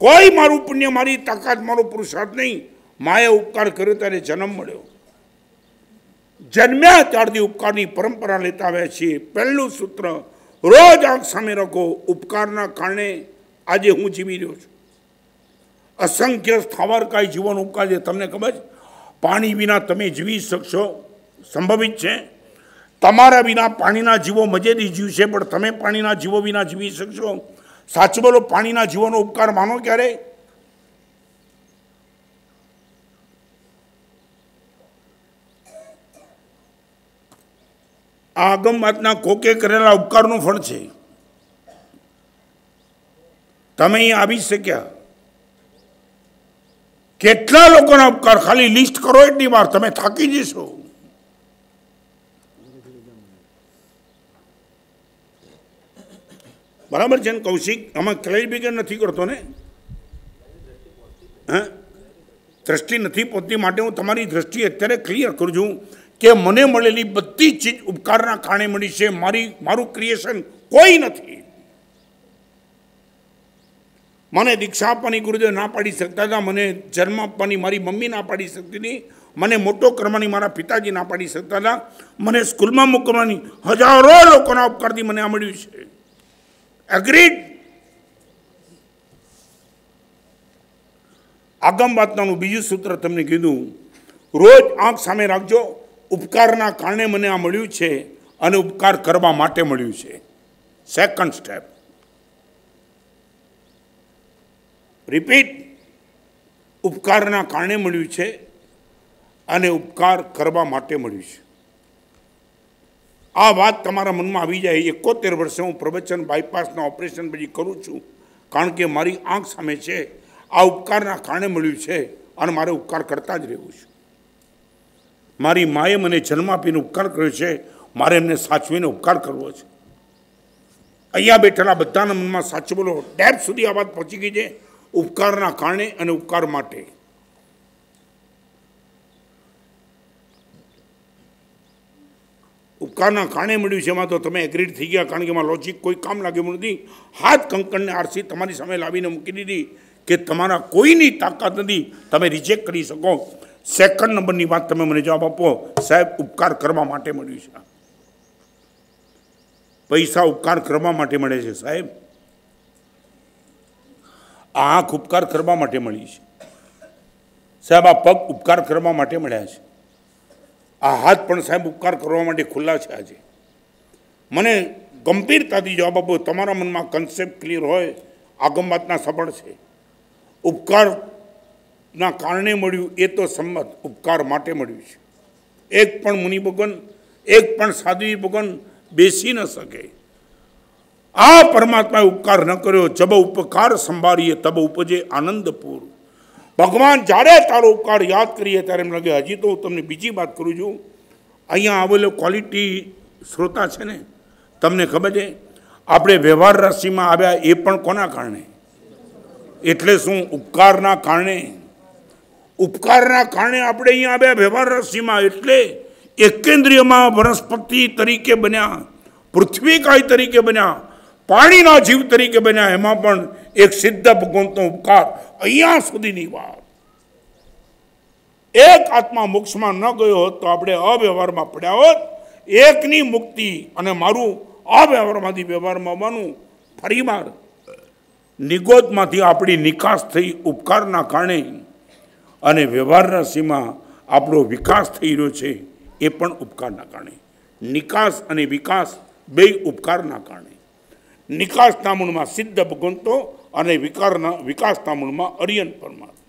કોઈ મારું પુણ્ય, મારી તાકાત, મારો પુરુષાર્થ નહીં. માએ ઉપકાર કર્યો ત્યારે જન્મ મળ્યો. જન્મ્યા ત્યારથી ઉપકારની પરંપરા લેતા આવ્યા છીએ. પહેલું સૂત્ર રોજ આંખ સામે રાખો. ઉપકારના કારણે આજે હું જીવી રહ્યો છું. અસંખ્ય સ્થાવરકાય જીવન ઉપકાર છે. તમને ખબર છે પાણી વિના તમે જીવી શકશો? સંભવિત છે. તમારા વિના પાણીના જીવો મજેથી જીવશે, પણ તમે પાણીના જીવો વિના જીવી શકશો? સાચું બોલો, પાણીના જીવોનો ઉપકાર માનો ક્યારે? આ આગમવાતના કોકે કરેલા ઉપકારનું ફળ છે. તમે અહીં આવી શક્યા. કેટલા લોકોના ઉપકાર ખાલી લિસ્ટ કરો એટલી વાર તમે થાકી જશો. બરાબર છે ને કૌશિક? આમાં ક્લેરિફિકેશન નથી કરતો ને? હા, દ્રષ્ટિ નથી પહોંચતી માટે હું તમારી દ્રષ્ટિ અત્યારે ક્લિયર કરું છું કે મને મળેલી બધી ચીજ ઉપકારના કારણે મળી છે. મારું ક્રિએશન કોઈ નથી. મને દીક્ષા આપવાની ગુરુદેવ ના પાડી શકતા હતા. મને જન્મ આપવાની મારી મમ્મી ના પાડી શકતી હતી. મને મોટો કરવાની મારા પિતાજી ના પાડી શકતા હતા. મને સ્કૂલમાં મોકલવાની હજારો લોકોના ઉપકારથી મને આ મળ્યું છે. એગ્રીડ? આગમવાતનું બીજું સૂત્ર તમને કીધું, રોજ આંખ સામે રાખજો. ઉપકારના કારણે મને આ મળ્યું છે અને ઉપકાર કરવા માટે મળ્યું છે. Second step, repeat. ઉપકારના કારણે મળ્યું છે અને ઉપકાર કરવા માટે મળ્યું છે. આ વાત તમારા મનમાં આવી જાય. 71 વર્ષે હું પ્રવચન બાયપાસના ઓપરેશન પછી કરું છું, કારણ કે મારી આંખ સામે છે. આ ઉપકારના કારણે મળ્યું છે અને મારે ઉપકાર કરતા જ રહેવું છે. મારી માએ મને જન્મ આપીને ઉપકાર કર્યો છે, મારે એમને સાચવીને ઉપકાર કરવો છે. અહીંયા બેઠેલા બધાના મનમાં સાચું બોલો, ડેપ્થ સુધી આ વાત પહોંચી ગઈ છે. ઉપકારના કારણે અને ઉપકાર માટે. ઉપકારના કારણે મળ્યું છે એમાં તો તમે એગ્રીડ થઈ ગયા, કારણ કે એમાં લોજિક કોઈ કામ લાગ્યું નથી. હાથ કંકણને આરસી તમારી સામે લાવીને મૂકી દીધી કે તમારા કોઈની તાકાત નથી, તમે રિજેક્ટ કરી શકો. સેકન્ડ નંબરની વાત તમે મને જવાબ આપો, સાહેબ ઉપકાર કરવા માટે મળ્યું છે. પૈસા ઉપકાર કરવા માટે મળે છે સાહેબ. આ આંખ ઉપકાર કરવા માટે મળી છે સાહેબ. આ પગ ઉપકાર કરવા માટે મળ્યા છે. આ હાથ પણ સાહેબ ઉપકાર કરવા માટે ખુલ્લા છે. આજે મને ગંભીરતાથી જવાબ આપો. તમારા મનમાં કન્સેપ્ટ ક્લિયર હોય, આગમવાતના સફળ છે. ઉપકારના કારણે મળ્યું એ તો સંમત, ઉપકાર માટે મળ્યું છે. એક પણ મુનિ ભગવાન, એક પણ સાધ્વી ભગવાન બેસી ન શકે. આ પરમાત્માએ ઉપકાર ન કર્યો. જબ ઉપકાર સંભાળીએ તબ ઉપજે આનંદપુર. ભગવાન જ્યારે તારો ઉપકાર યાદ કરીએ ત્યારે એમ લાગે. હજી તો હું તમને બીજી વાત કરું છું. અહીંયા આવેલો ક્વોલિટી શ્રોતા છે ને, તમને ખબર છે આપણે વ્યવહાર રાશિમાં આવ્યા એ પણ કોના કારણે? એટલે શું? ઉપકારના કારણે. ઉપકારના કારણે આપણે અહીંયા આવ્યા વ્યવહાર રાશિમાં. એટલે એકેન્દ્રિયમાં વનસ્પતિ તરીકે બન્યા, પૃથ્વીકાય તરીકે બન્યા, પાણીના જીવ તરીકે બન્યા. એમાં પણ એક સિદ્ધ ભગવંતનો ઉપકાર. અહીંયા સુધીની વાત. એક આત્મા મોક્ષમાં ન ગયો હોત તો આપણે અવ્યવહારમાં પડ્યા હોત. એકની મુક્તિ અને મારું અવ્યવહારમાંથી વ્યવહારમાં આવવાનું. ફરીવાર નિગોદમાંથી આપણી નિકાસ થઈ ઉપકારના કારણે, અને વ્યવહારના સીમા આપણો વિકાસ થઈ રહ્યો છે એ પણ ઉપકારના કારણે. નિકાસ અને વિકાસ બે ઉપકારના કારણે. નિકાસના મૂળમાં સિદ્ધ ભગવંતો અને વિકાસના મૂળમાં અરિયન પરમાત્મા.